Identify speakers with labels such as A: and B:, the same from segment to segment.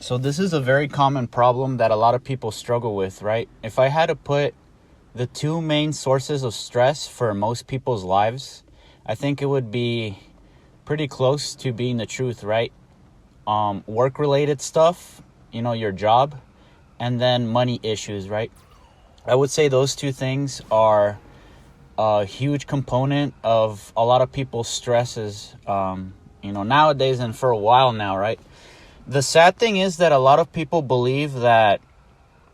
A: So this is a very common problem that a lot of people struggle with, right? If I had to put the two main sources of stress for most people's lives, I think it would be pretty close to being the truth, right? Work related stuff, your job, and then money issues, right? I would say those two things are a huge component of a lot of people's stresses, nowadays and for a while now, right? The sad thing is that a lot of people believe that,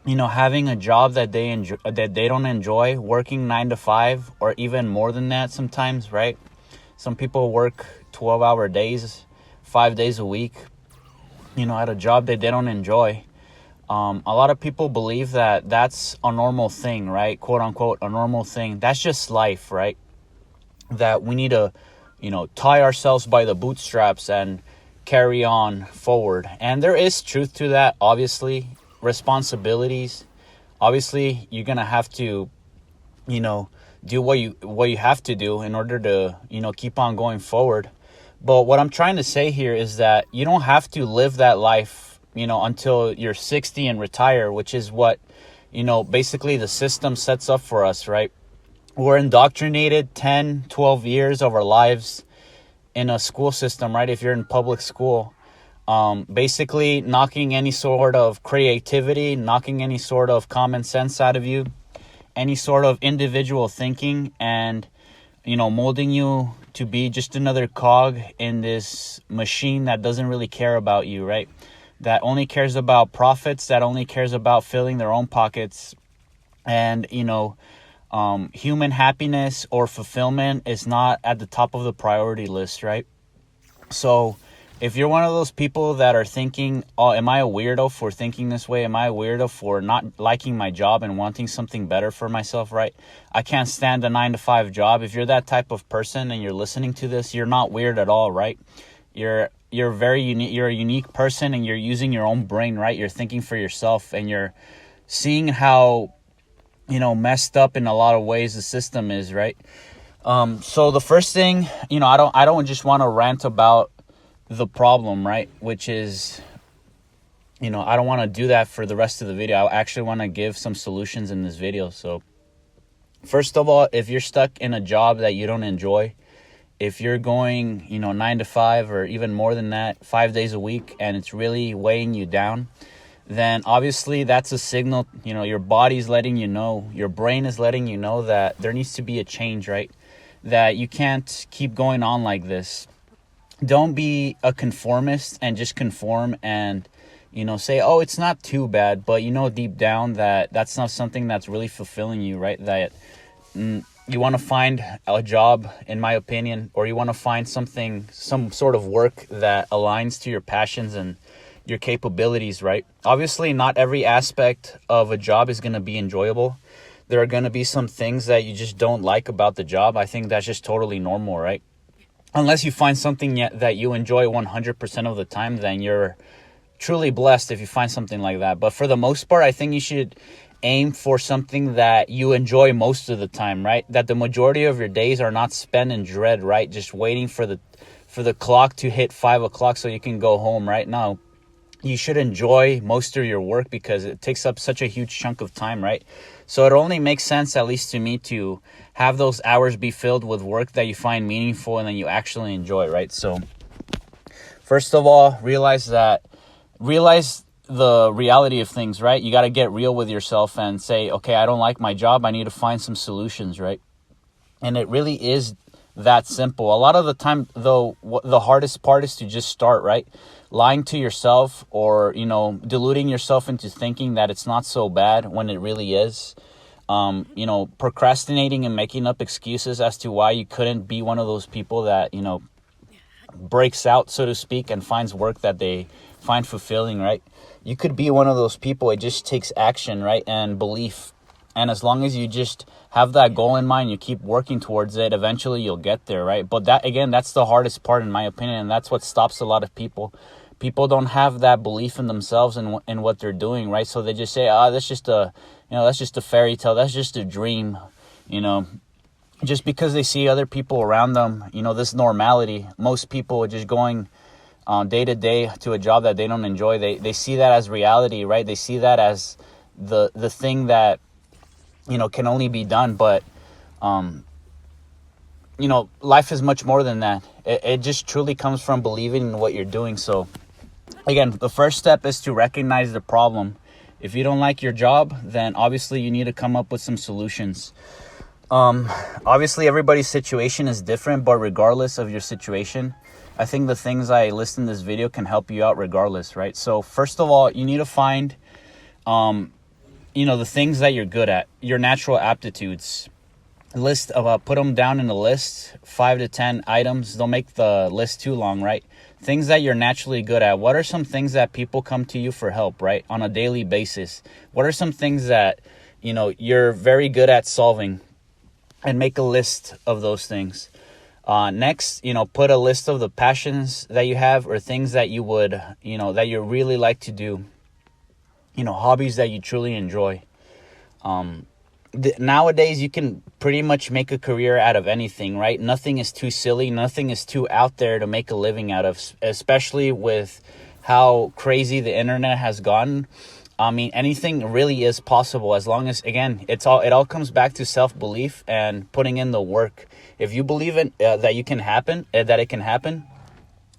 A: having a job that they don't enjoy, working 9 to 5 or even more than that sometimes, right? Some people work 12-hour days, 5 days a week, at a job that they don't enjoy. A lot of people believe that that's a normal thing, right? Quote unquote, a normal thing. That's just life, right? That we need to, tie ourselves by the bootstraps and carry on forward. And there is truth to that, obviously. Responsibilities. Obviously, you're going to have to, do what you have to do in order to, keep on going forward. But what I'm trying to say here is that you don't have to live that life until you're 60 and retire, which is what, basically the system sets up for us, right? We're indoctrinated 10, 12 years of our lives in a school system, right? If you're in public school, basically knocking any sort of creativity, knocking any sort of common sense out of you, any sort of individual thinking, and, molding you to be just another cog in this machine that doesn't really care about you, right? That only cares about profits, that only cares about filling their own pockets. And, human happiness or fulfillment is not at the top of the priority list, right? So if you're one of those people that are thinking, oh, am I a weirdo for thinking this way? Am I a weirdo for not liking my job and wanting something better for myself, right? I can't stand a 9 to 5 job. If you're that type of person and you're listening to this, you're not weird at all, right? You're very unique. You're a unique person, and you're using your own brain, right? You're thinking for yourself, and you're seeing how, messed up in a lot of ways the system is, right? So the first thing, I don't just want to rant about the problem, right? Which is, I don't want to do that for the rest of the video. I actually want to give some solutions in this video. So first of all, if you're stuck in a job that you don't enjoy, if you're going, 9 to 5 or even more than that, 5 days a week, and it's really weighing you down, then obviously that's a signal, your body's letting you know, your brain is letting you know that there needs to be a change, right? That you can't keep going on like this. Don't be a conformist and just conform and, say, oh, it's not too bad, but deep down that that's not something that's really fulfilling you, right? That you want to find a job, in my opinion, or you want to find some sort of work that aligns to your passions and your capabilities, right? Obviously, not every aspect of a job is going to be enjoyable. There are going to be some things that you just don't like about the job. I think that's just totally normal, right? Unless you find something that you enjoy 100% of the time, then you're truly blessed if you find something like that. But for the most part, I think you should aim for something that you enjoy most of the time, right? That the majority of your days are not spent in dread, right? Just waiting for the clock to hit 5 o'clock so you can go home, right? No, you should enjoy most of your work because it takes up such a huge chunk of time, right? So it only makes sense, at least to me, to have those hours be filled with work that you find meaningful and that you actually enjoy, right? So first of all, realize the reality of things, right? You got to get real with yourself and say, okay, I don't like my job. I need to find some solutions, right? And it really is that simple. A lot of the time, though, the hardest part is to just start, right? Lying to yourself or, deluding yourself into thinking that it's not so bad when it really is. Procrastinating and making up excuses as to why you couldn't be one of those people that, breaks out, so to speak, and finds work that they find fulfilling, right? You could be one of those people. It just takes action, right? And belief. And as long as you just have that goal in mind, you keep working towards it, eventually you'll get there, right? But that's the hardest part, in my opinion, and that's what stops a lot of people. People don't have that belief in themselves and in what they're doing, right? So they just say, that's just a fairy tale. That's just a dream, just because they see other people around them, this normality. Most people are just going day to day to a job that they don't enjoy. They see that as reality, right? They see that as the thing that, you know, can only be done. But you know, life is much more than that. It just truly comes from believing in what you're doing. So again, the first step is to recognize the problem. If you don't like your job, then obviously you need to come up with some solutions. Obviously everybody's situation is different, but regardless of your situation, I think the things I list in this video can help you out regardless, right? So first of all, you need to find, you know, the things that you're good at, your natural aptitudes. List of put them down in a list, 5 to 10 items. Don't make the list too long, right? Things that you're naturally good at. What are some things that people come to you for help, right, on a daily basis? What are some things that, you know, you're very good at solving? And make a list of those things. Next, you know, put a list of the passions that you have, or things that you would, you know, that you really like to do. You know, hobbies that you truly enjoy. Nowadays, you can pretty much make a career out of anything, right? Nothing is too silly. Nothing is too out there to make a living out of, especially with how crazy the internet has gotten. I mean, anything really is possible, as long as, again, it all comes back to self-belief and putting in the work. If you believe in that it can happen,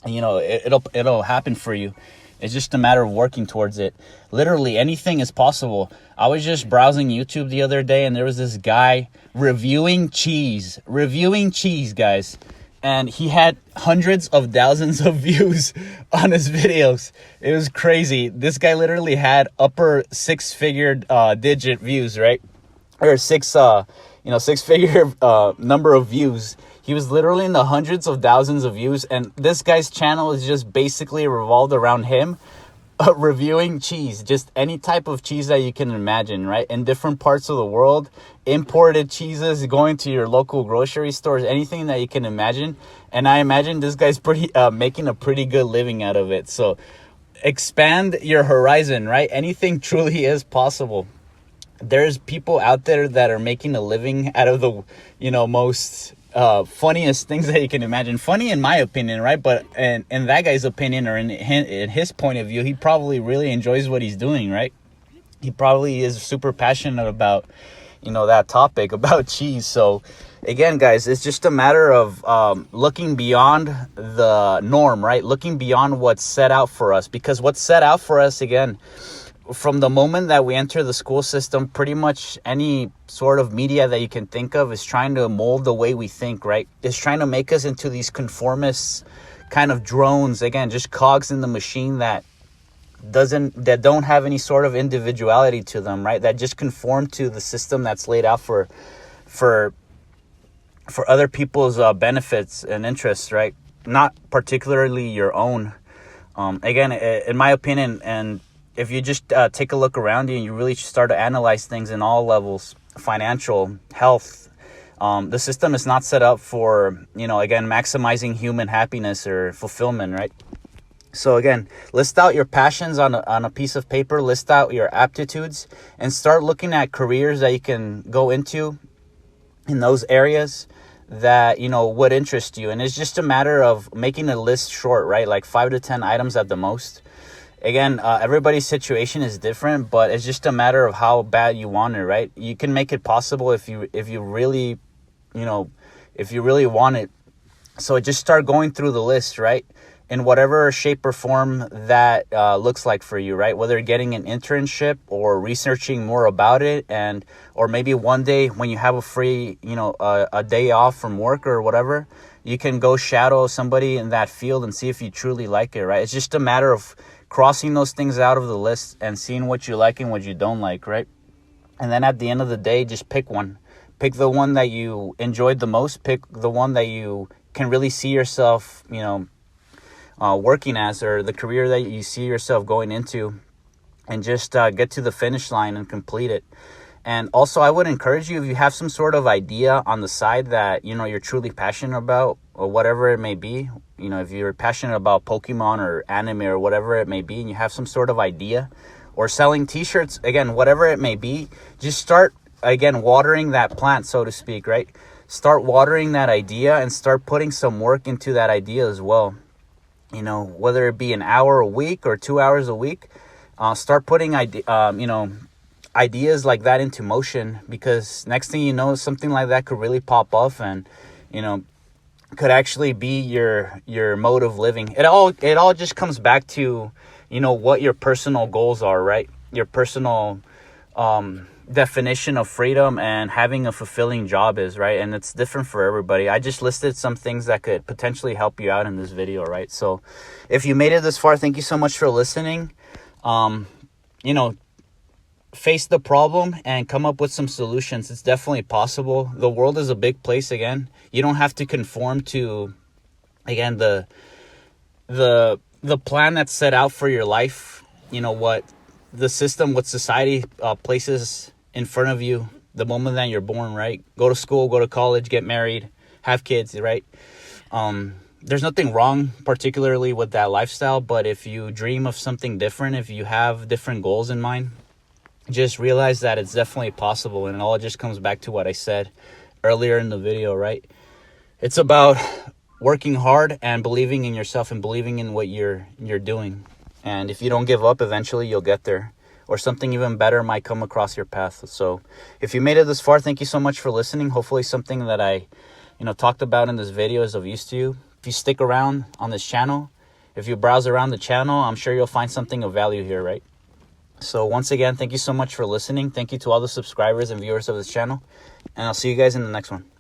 A: you know, it'll happen for you. It's just a matter of working towards it. Literally anything is possible. I was just browsing YouTube the other day, and there was this guy reviewing cheese, guys. And he had hundreds of thousands of views on his videos. It was crazy. This guy literally had upper six-figure digit views, right? Or six-figure number of views. He was literally in the hundreds of thousands of views, and this guy's channel is just basically revolved around him reviewing cheese, just any type of cheese that you can imagine, right? In different parts of the world, imported cheeses, going to your local grocery stores, anything that you can imagine. And I imagine this guy's making a pretty good living out of it. So expand your horizon, right? Anything truly is possible. There's people out there that are making a living out of the, you know, most funniest things that you can imagine. Funny in my opinion, right? But in that guy's opinion, or in his point of view, he probably really enjoys what he's doing, right? He probably is super passionate about, you know, that topic about cheese. So again, guys, it's just a matter of looking beyond the norm, right? Looking beyond what's set out for us, because what's set out for us, again, from the moment that we enter the school system, pretty much any sort of media that you can think of is trying to mold the way we think, right? It's trying to make us into these conformist kind of drones, again, just cogs in the machine that don't have any sort of individuality to them, right? That just conform to the system that's laid out for other people's benefits and interests, right? Not particularly your own. Again, in my opinion, and if you just take a look around you and you really start to analyze things in all levels, financial, health, the system is not set up for, you know, again, maximizing human happiness or fulfillment, right? So again, list out your passions on a piece of paper, list out your aptitudes, and start looking at careers that you can go into in those areas that, you know, would interest you. And it's just a matter of making a list short, right? Like 5 to 10 items at the most. Again, everybody's situation is different, but it's just a matter of how bad you want it, right? You can make it possible if you really, you know, if you really want it. So just start going through the list, right? In whatever shape or form that looks like for you, right? Whether getting an internship or researching more about it, or maybe one day when you have a free, you know, a day off from work or whatever, you can go shadow somebody in that field and see if you truly like it, right? It's just a matter of crossing those things out of the list and seeing what you like and what you don't like, right? And then at the end of the day, just pick one. Pick the one that you enjoyed the most. Pick the one that you can really see yourself, you know, working as, or the career that you see yourself going into, and just get to the finish line and complete it. And also, I would encourage you, if you have some sort of idea on the side that, you know, you're truly passionate about, or whatever it may be, you know, if you're passionate about Pokemon or anime or whatever it may be, and you have some sort of idea, or selling t-shirts, again, whatever it may be, just start, again, watering that plant, so to speak, right? Start watering that idea and start putting some work into that idea as well. you know, whether it be an hour a week or 2 hours a week. Start putting ideas like that into motion, because next thing you know, something like that could really pop off, and you know, could actually be your mode of living. It all just comes back to, you know, what your personal goals are, right? Your personal definition of freedom and having a fulfilling job is, right? And it's different for everybody. I just listed some things that could potentially help you out in this video, right? So if you made it this far, thank you so much for listening. You know, face the problem and come up with some solutions. It's definitely possible. The world is a big place. Again, you don't have to conform to, again, the plan that's set out for your life. You know, what the system, what society places in front of you the moment that you're born, right? Go to school, go to college, get married, have kids, right? There's nothing wrong particularly with that lifestyle, but if you dream of something different, if you have different goals in mind, just realize that it's definitely possible. And it all just comes back to what I said earlier in the video, right? It's about working hard and believing in yourself and believing in what you're doing. And if you don't give up, eventually you'll get there, or something even better might come across your path. So if you made it this far, thank you so much for listening. Hopefully something that I, you know, talked about in this video is of use to you. If you stick around on this channel, if you browse around the channel, I'm sure you'll find something of value here, right? So once again, thank you so much for listening. Thank you to all the subscribers and viewers of this channel, and I'll see you guys in the next one.